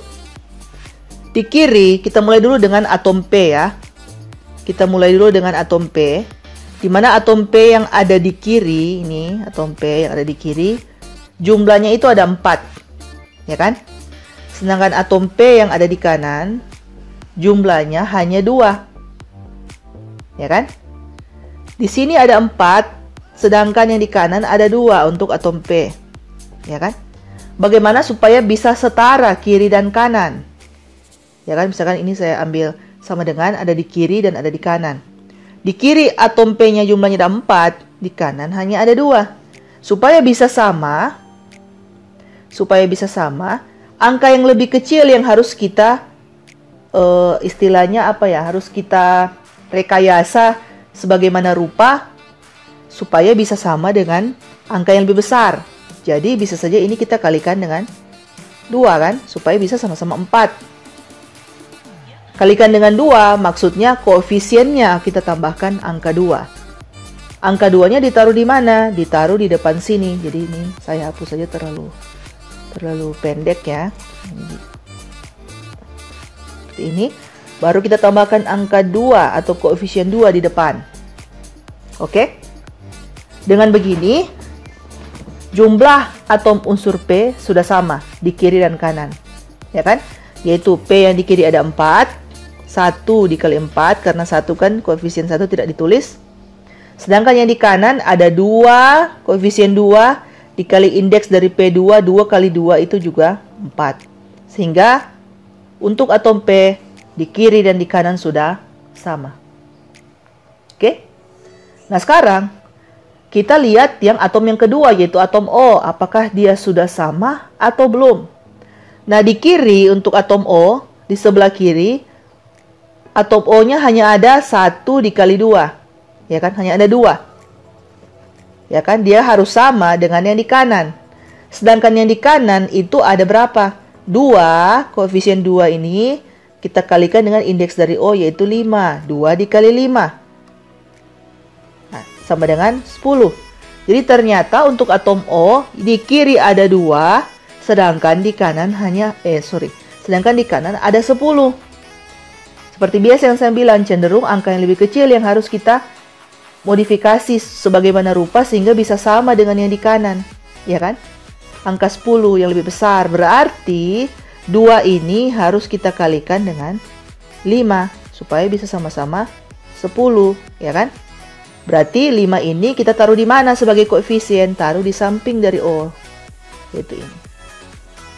Di kiri, kita mulai dulu dengan atom P ya. Kita mulai dulu dengan atom P. Di mana atom P yang ada di kiri, ini atom P yang ada di kiri, jumlahnya itu ada 4. Ya kan? Sedangkan atom P yang ada di kanan, jumlahnya hanya 2. Ya kan? Di sini ada 4, sedangkan yang di kanan ada 2 untuk atom P. Ya kan? Bagaimana supaya bisa setara kiri dan kanan? Ya kan? Misalkan ini saya ambil sama dengan ada di kiri dan ada di kanan. Di kiri atom P-nya jumlahnya ada 4, di kanan hanya ada 2. Supaya bisa sama, angka yang lebih kecil yang harus kita istilahnya apa ya? Harus kita rekayasa sebagaimana rupa supaya bisa sama dengan angka yang lebih besar. Jadi bisa saja ini kita kalikan dengan 2 kan, supaya bisa sama-sama 4. Kalikan dengan 2 maksudnya koefisiennya kita tambahkan angka 2. Angka 2-nya ditaruh di mana? Ditaruh di depan sini. Jadi ini saya hapus saja terlalu pendek ya. Seperti ini. Baru kita tambahkan angka 2 atau koefisien 2 di depan. Oke? Dengan begini, jumlah atom unsur P sudah sama di kiri dan kanan. Ya kan? Yaitu P yang di kiri ada 4. 1 dikali 4, karena 1 kan koefisien 1 tidak ditulis. Sedangkan yang di kanan ada 2, koefisien 2, dikali indeks dari P2, 2 kali 2 itu juga 4. Sehingga untuk atom P di kiri dan di kanan sudah sama. Oke? Nah, sekarang kita lihat yang atom yang kedua, yaitu atom O. Apakah dia sudah sama atau belum? Nah, di kiri untuk atom O, di sebelah kiri, atom O-nya hanya ada 1 dikali 2. Ya kan? Hanya ada 2. Ya kan? Dia harus sama dengan yang di kanan. Sedangkan yang di kanan itu ada berapa? 2, koefisien 2 ini kita kalikan dengan indeks dari O yaitu 5. 2 dikali 5. Nah, sama dengan 10. Jadi ternyata untuk atom O di kiri ada 2, sedangkan di kanan sedangkan di kanan ada 10. Seperti biasa yang saya bilang, cenderung angka yang lebih kecil yang harus kita modifikasi sebagaimana rupa sehingga bisa sama dengan yang di kanan. Ya kan? Angka 10 yang lebih besar. Berarti 2 ini harus kita kalikan dengan 5 supaya bisa sama-sama 10, ya kan? Berarti 5 ini kita taruh di mana sebagai koefisien? Taruh di samping dari O, yaitu ini.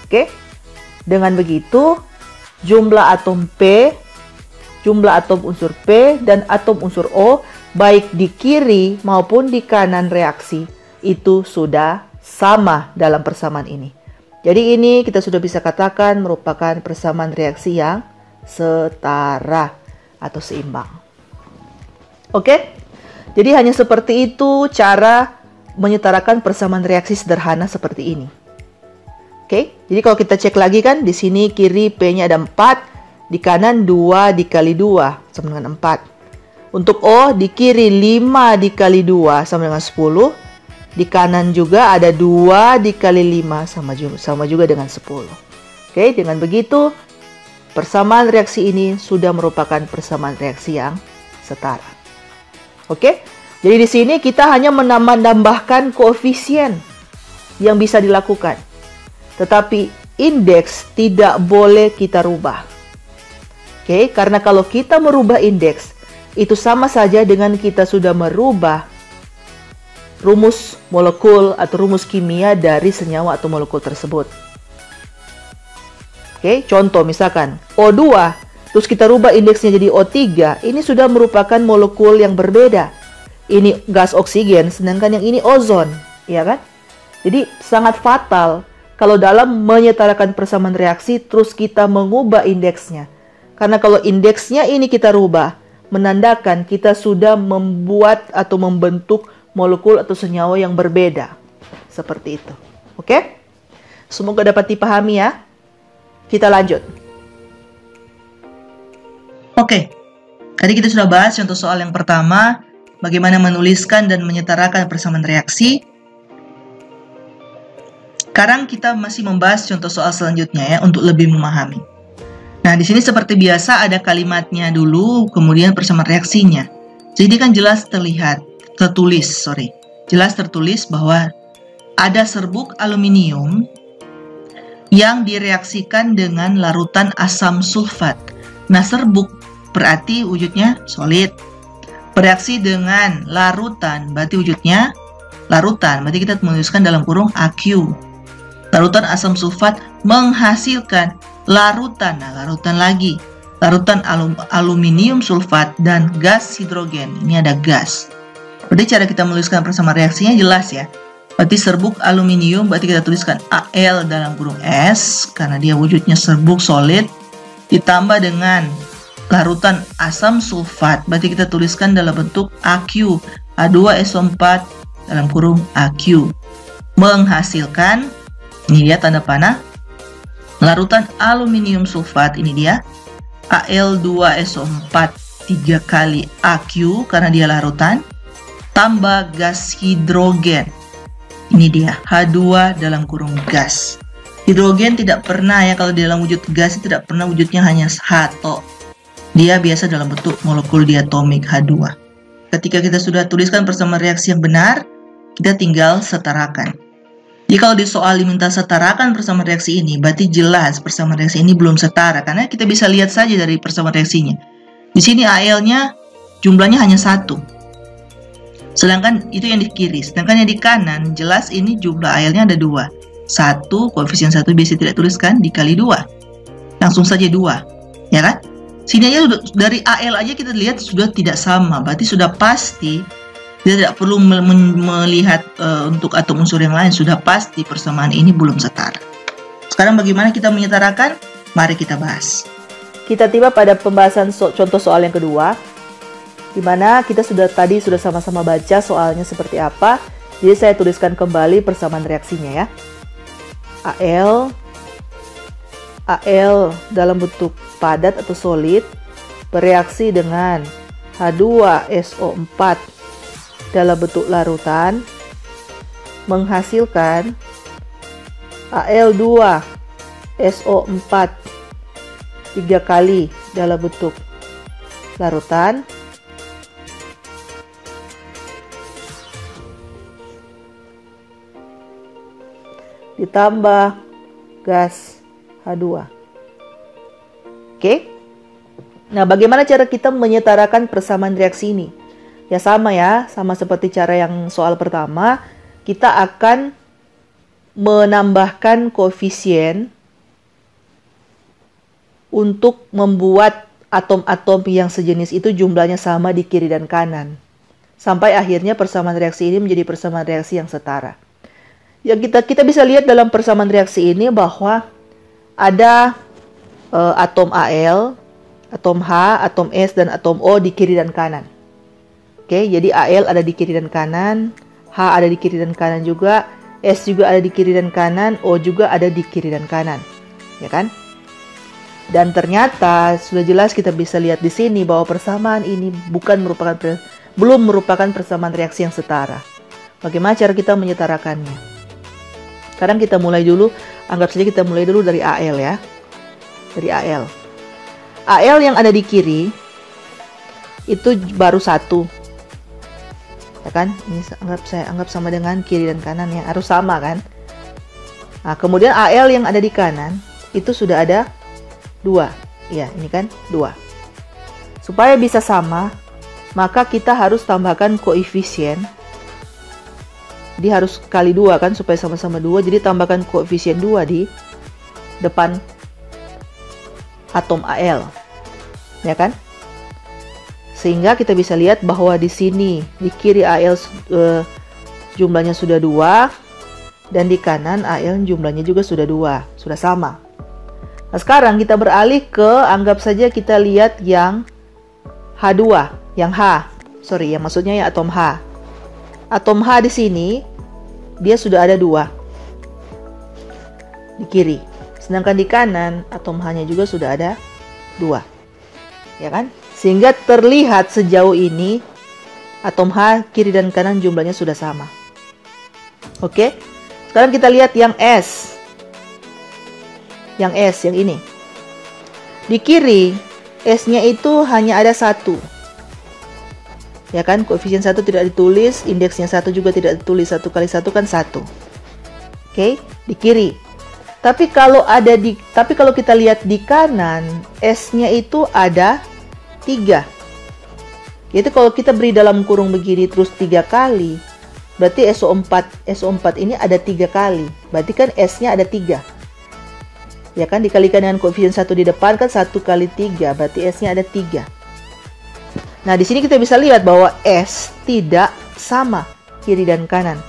Oke? Dengan begitu, jumlah atom P, jumlah atom unsur P, dan atom unsur O, baik di kiri maupun di kanan reaksi, itu sudah sama dalam persamaan ini. Jadi ini kita sudah bisa katakan merupakan persamaan reaksi yang setara atau seimbang. Oke? Jadi hanya seperti itu cara menyetarakan persamaan reaksi sederhana seperti ini. Oke? Jadi kalau kita cek lagi kan, di sini kiri P-nya ada 4, di kanan 2 dikali 2 sama dengan 4. Untuk O di kiri 5 dikali 2 sama dengan 10. Di kanan juga ada 2 dikali 5 sama juga dengan 10. Oke, dengan begitu persamaan reaksi ini sudah merupakan persamaan reaksi yang setara. Oke, jadi di sini kita hanya menambahkan koefisien yang bisa dilakukan. Tetapi indeks tidak boleh kita rubah. Oke, karena kalau kita merubah indeks, itu sama saja dengan kita sudah merubah rumus molekul atau rumus kimia dari senyawa atau molekul tersebut. Oke, contoh misalkan O2, terus kita rubah indeksnya jadi O3, ini sudah merupakan molekul yang berbeda. Ini gas oksigen, sedangkan yang ini ozon, ya kan? Jadi sangat fatal kalau dalam menyetarakan persamaan reaksi terus kita mengubah indeksnya. Karena kalau indeksnya ini kita rubah, menandakan kita sudah membuat atau membentuk molekul atau senyawa yang berbeda. Seperti itu. Oke? Semoga dapat dipahami ya. Kita lanjut. Oke. Tadi kita sudah bahas contoh soal yang pertama, bagaimana menuliskan dan menyetarakan persamaan reaksi. Sekarang kita masih membahas contoh soal selanjutnya ya, untuk lebih memahami. Nah, di sini seperti biasa ada kalimatnya dulu, kemudian persamaan reaksinya. Jadi kan jelas tertulis bahwa ada serbuk aluminium yang direaksikan dengan larutan asam sulfat. Nah, serbuk berarti wujudnya solid. Bereaksi dengan larutan berarti wujudnya larutan. Berarti kita menuliskan dalam kurung AQ. Larutan asam sulfat menghasilkan larutan. Nah, larutan lagi. Larutan aluminium sulfat dan gas hidrogen. Ini ada gas. Berarti cara kita menuliskan persamaan reaksinya jelas ya. Berarti serbuk aluminium berarti kita tuliskan Al dalam kurung S karena dia wujudnya serbuk solid, ditambah dengan larutan asam sulfat berarti kita tuliskan dalam bentuk AQ, H2SO4 dalam kurung AQ, menghasilkan, ini dia tanda panah, larutan aluminium sulfat, ini dia Al2SO4 3 kali AQ karena dia larutan, tambah gas hidrogen. Ini dia, H2 dalam kurung gas. Hidrogen tidak pernah ya, kalau di dalam wujud gas tidak pernah wujudnya hanya H tok. Dia biasa dalam bentuk molekul diatomik H2. Ketika kita sudah tuliskan persamaan reaksi yang benar, kita tinggal setarakan. Jadi kalau di soal diminta setarakan persamaan reaksi ini, berarti jelas persamaan reaksi ini belum setara, karena kita bisa lihat saja dari persamaan reaksinya. Di sini Al-nya jumlahnya hanya 1. Sedangkan itu yang di kiri, sedangkan yang di kanan jelas ini jumlah Al-nya ada 2. 1, koefisien 1 biasa tidak tuliskan, dikali 2. Langsung saja 2, ya kan? Sini aja dari Al aja kita lihat sudah tidak sama, berarti sudah pasti kita tidak perlu melihat untuk atom unsur yang lain, sudah pasti persamaan ini belum setara. Sekarang bagaimana kita menyetarakan? Mari kita bahas. Kita tiba pada pembahasan contoh soal yang kedua, di mana kita sudah sama-sama baca soalnya seperti apa. Jadi saya tuliskan kembali persamaan reaksinya ya. Al dalam bentuk padat atau solid bereaksi dengan H2SO4 dalam bentuk larutan menghasilkan Al2SO4 3 kali dalam bentuk larutan ditambah gas H2. Oke. Nah, bagaimana cara kita menyetarakan persamaan reaksi ini? Ya sama ya, sama seperti cara yang soal pertama, kita akan menambahkan koefisien untuk membuat atom-atom yang sejenis itu jumlahnya sama di kiri dan kanan. Sampai akhirnya persamaan reaksi ini menjadi persamaan reaksi yang setara. Yang kita bisa lihat dalam persamaan reaksi ini bahwa ada atom Al, atom H, atom S, dan atom O di kiri dan kanan. Oke, jadi Al ada di kiri dan kanan, H ada di kiri dan kanan juga, S juga ada di kiri dan kanan, O juga ada di kiri dan kanan. Ya kan? Dan ternyata sudah jelas kita bisa lihat di sini bahwa persamaan ini belum merupakan persamaan reaksi yang setara. Bagaimana cara kita menyetarakannya? Sekarang kita mulai dulu, anggap saja kita mulai dulu dari Al ya. Dari Al. Al yang ada di kiri itu baru satu. Ya kan? Ini saya anggap sama dengan kiri dan kanan ya, harus sama kan? Nah, kemudian Al yang ada di kanan itu sudah ada 2. Ya, ini kan 2. Supaya bisa sama, maka kita harus tambahkan koefisien. Dia harus kali 2 kan, supaya sama-sama 2. Jadi tambahkan koefisien 2 di depan atom Al. Ya kan? Sehingga kita bisa lihat bahwa di sini, di kiri Al jumlahnya sudah 2. Dan di kanan Al jumlahnya juga sudah 2. Sudah sama. Nah, sekarang kita beralih ke, anggap saja kita lihat yang H2. Yang yang maksudnya ya atom H. Atom H di sini dia sudah ada 2 di kiri, sedangkan di kanan atom H-nya juga sudah ada 2, ya kan? Sehingga terlihat sejauh ini atom H kiri dan kanan jumlahnya sudah sama. Oke, sekarang kita lihat yang S. Yang S yang ini di kiri, S-nya itu hanya ada 1. Ya kan, koefisien 1 tidak ditulis, indeksnya 1 juga tidak ditulis, 1 kali 1 kan 1. Oke, di kiri. Tapi kalau kita lihat di kanan, S-nya itu ada 3. Jadi kalau kita beri dalam kurung begini terus 3 kali, berarti SO4 ini ada 3 kali. Berarti kan S-nya ada 3. Ya kan, dikalikan dengan koefisien 1 di depan kan 1 kali 3, berarti S-nya ada 3. Nah, di sini kita bisa lihat bahwa S tidak sama kiri dan kanan.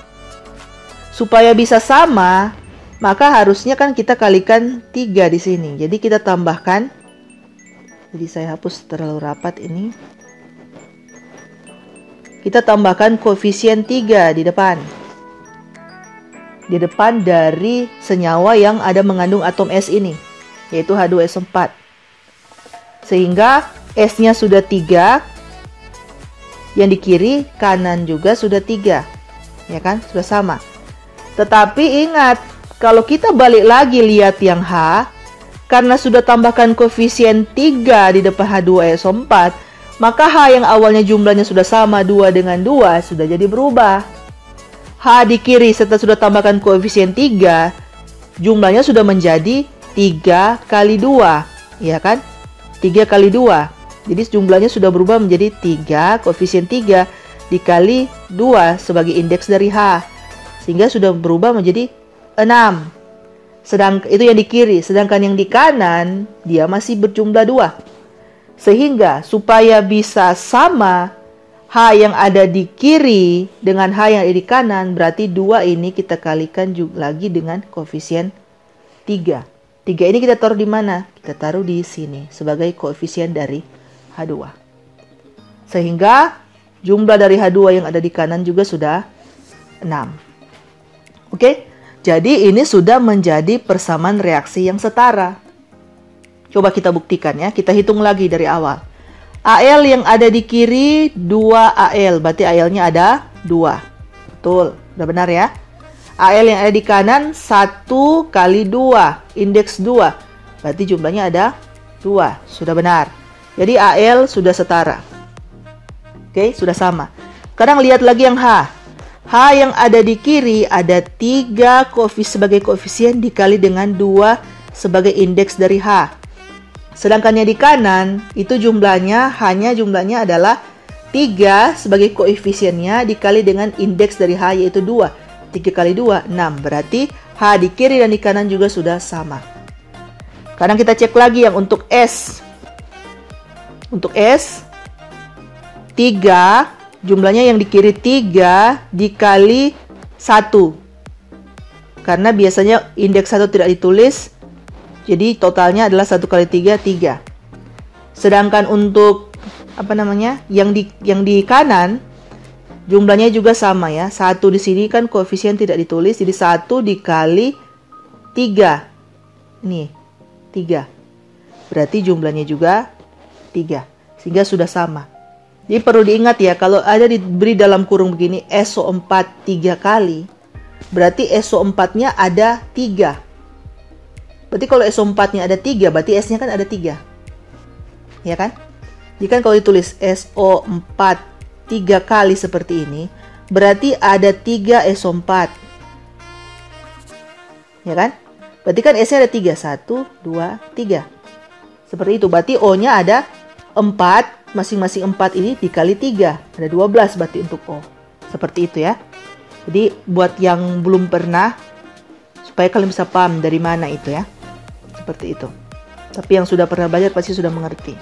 Supaya bisa sama, maka harusnya kan kita kalikan 3 di sini. Jadi kita tambahkan. Jadi saya hapus terlalu rapat ini. Kita tambahkan koefisien 3 di depan. Di depan dari senyawa yang ada mengandung atom S ini, yaitu H2SO4. Sehingga S-nya sudah 3. Yang di kiri kanan juga sudah 3, ya kan, sudah sama. Tetapi ingat, kalau kita balik lagi lihat yang H, karena sudah tambahkan koefisien 3 di depan H2SO4, maka H yang awalnya jumlahnya sudah sama 2 dengan 2 sudah jadi berubah. H di kiri setelah sudah tambahkan koefisien 3, jumlahnya sudah menjadi 3 kali 2, ya kan? 3 kali 2. Jadi jumlahnya sudah berubah menjadi 3, koefisien 3 dikali 2 sebagai indeks dari H. Sehingga sudah berubah menjadi 6. Sedangkan itu yang di kiri, sedangkan yang di kanan dia masih berjumlah 2. Sehingga supaya bisa sama H yang ada di kiri dengan H yang ada di kanan, berarti 2 ini kita kalikan juga lagi dengan koefisien 3. 3 ini kita taruh di mana? Kita taruh di sini sebagai koefisien dari H2. Sehingga jumlah dari H2 yang ada di kanan juga sudah 6. Oke, jadi ini sudah menjadi persamaan reaksi yang setara. Coba kita buktikan ya, kita hitung lagi dari awal. Al yang ada di kiri 2Al, berarti Al-nya ada 2. Betul, udah benar ya. Al yang ada di kanan 1 kali 2, indeks 2. Berarti jumlahnya ada 2, sudah benar. Jadi Al sudah setara. Oke, sudah sama. Sekarang lihat lagi yang H. H yang ada di kiri ada 3 sebagai koefisien dikali dengan 2 sebagai indeks dari H. sedangkan yang di kanan itu jumlahnya adalah 3 sebagai koefisiennya dikali dengan indeks dari H yaitu 2. 3 kali 2, 6. Berarti H di kiri dan di kanan juga sudah sama. Sekarang kita cek lagi yang untuk S. Untuk S, 3, jumlahnya yang di kiri 3 dikali 1. Karena biasanya indeks 1 tidak ditulis, jadi totalnya adalah 1 kali 3, 3. Sedangkan untuk yang di kanan, jumlahnya juga sama ya. 1 di sini kan koefisien tidak ditulis, jadi 1 dikali 3. Ini, 3. Berarti jumlahnya juga 3. Sehingga sudah sama. Jadi perlu diingat ya, kalau ada diberi dalam kurung begini SO4 3 kali, berarti SO4-nya ada 3. Berarti kalau SO4-nya ada 3, berarti S-nya kan ada 3. Ya kan? Jadi kan kalau ditulis SO4 3 kali seperti ini, berarti ada 3 SO4. Ya kan? Berarti kan S-nya ada 3. 1, 2, 3. Seperti itu. Berarti O-nya ada 4. Masing-masing 4 ini dikali 3. Ada 12 berarti untuk O. Seperti itu ya. Jadi buat yang belum pernah, supaya kalian bisa paham dari mana itu ya. Seperti itu. Tapi yang sudah pernah belajar pasti sudah mengerti.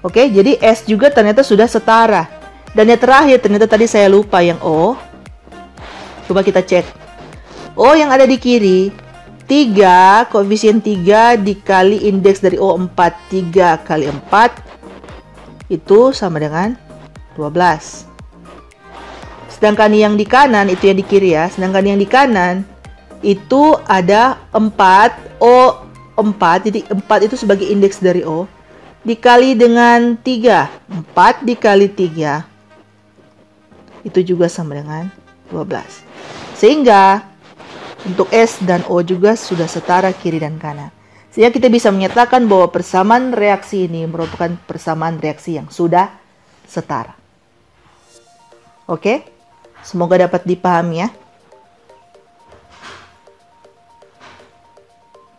Oke, jadi S juga ternyata sudah setara. Dan yang terakhir ternyata tadi saya lupa yang O. Coba kita cek. O yang ada di kiri, 3, koefisien 3 dikali indeks dari O 4. 3 kali 4 itu sama dengan 12. Sedangkan yang di kanan, itu yang di kiri ya. Sedangkan yang di kanan itu ada 4, O 4. Jadi 4 itu sebagai indeks dari O. Dikali dengan 3. 4 dikali 3. Itu juga sama dengan 12. Sehingga untuk S dan O juga sudah setara kiri dan kanan. Sehingga kita bisa menyatakan bahwa persamaan reaksi ini merupakan persamaan reaksi yang sudah setara. Oke? Semoga dapat dipahami ya.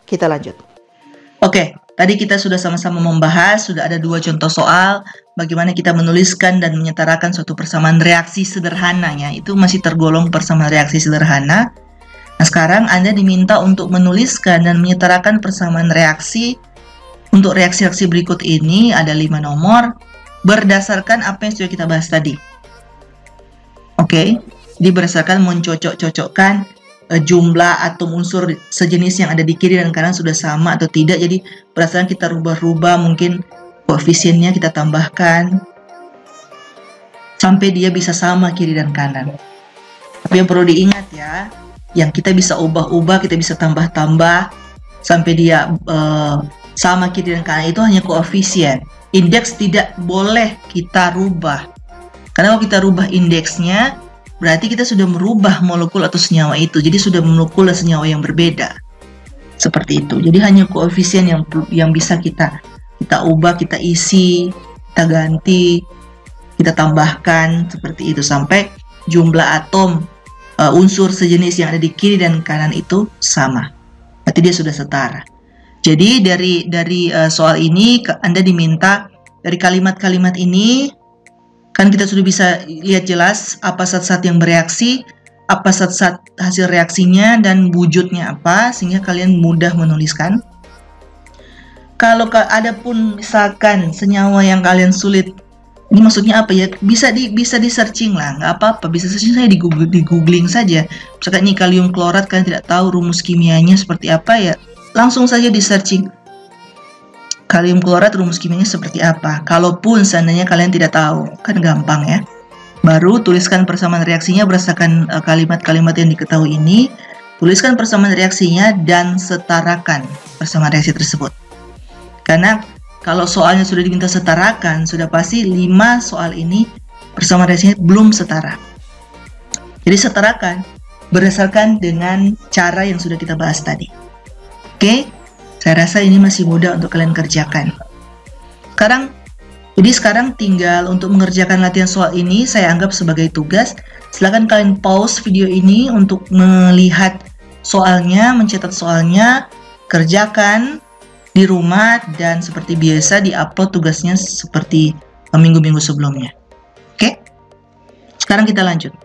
Kita lanjut. Oke, tadi kita sudah sama-sama membahas, sudah ada 2 contoh soal bagaimana kita menuliskan dan menyetarakan suatu persamaan reaksi sederhananya. Itu masih tergolong persamaan reaksi sederhana. Nah, sekarang Anda diminta untuk menuliskan dan menyetarakan persamaan reaksi. Untuk reaksi-reaksi berikut ini ada 5 nomor berdasarkan apa yang sudah kita bahas tadi. Oke, jadi berdasarkan mencocok-cocokkan jumlah atom unsur sejenis yang ada di kiri dan kanan sudah sama atau tidak. Jadi berdasarkan kita rubah-rubah, mungkin koefisiennya kita tambahkan sampai dia bisa sama kiri dan kanan. Tapi yang perlu diingat ya, yang kita bisa ubah-ubah, kita bisa tambah-tambah sampai dia sama kiri dan kanan itu hanya koefisien. Indeks tidak boleh kita rubah. Karena kalau kita rubah indeksnya, berarti kita sudah merubah molekul atau senyawa itu. Jadi sudah molekul dan senyawa yang berbeda. Seperti itu. Jadi hanya koefisien yang bisa kita ubah, kita isi, kita ganti, kita tambahkan seperti itu sampai jumlah atom unsur sejenis yang ada di kiri dan kanan itu sama. Berarti dia sudah setara. Jadi dari soal ini Anda diminta dari kalimat-kalimat ini, kan kita sudah bisa lihat jelas apa zat-zat yang bereaksi, apa zat-zat hasil reaksinya, dan wujudnya apa, sehingga kalian mudah menuliskan. Kalau ada pun misalkan senyawa yang kalian sulit, ini maksudnya apa ya? Bisa di searching lah, nggak apa-apa. Bisa searching saya di googling saja. Misalkan ini kalium klorat, kalian tidak tahu rumus kimianya seperti apa ya, langsung saja di searching. Kalium klorat rumus kimianya seperti apa? Kalaupun seandainya kalian tidak tahu, kan gampang ya. Baru tuliskan persamaan reaksinya berdasarkan kalimat-kalimat yang diketahui ini. Tuliskan persamaan reaksinya dan setarakan persamaan reaksi tersebut. Karena kalau soalnya sudah diminta setarakan, sudah pasti 5 soal ini persamaan reaksinya belum setara. Jadi setarakan berdasarkan dengan cara yang sudah kita bahas tadi. Oke, saya rasa ini masih mudah untuk kalian kerjakan. Sekarang tinggal untuk mengerjakan latihan soal ini saya anggap sebagai tugas. Silakan kalian pause video ini untuk melihat soalnya, mencatat soalnya, kerjakan. di rumah dan seperti biasa di-upload tugasnya seperti minggu-minggu sebelumnya. Oke? Sekarang kita lanjut.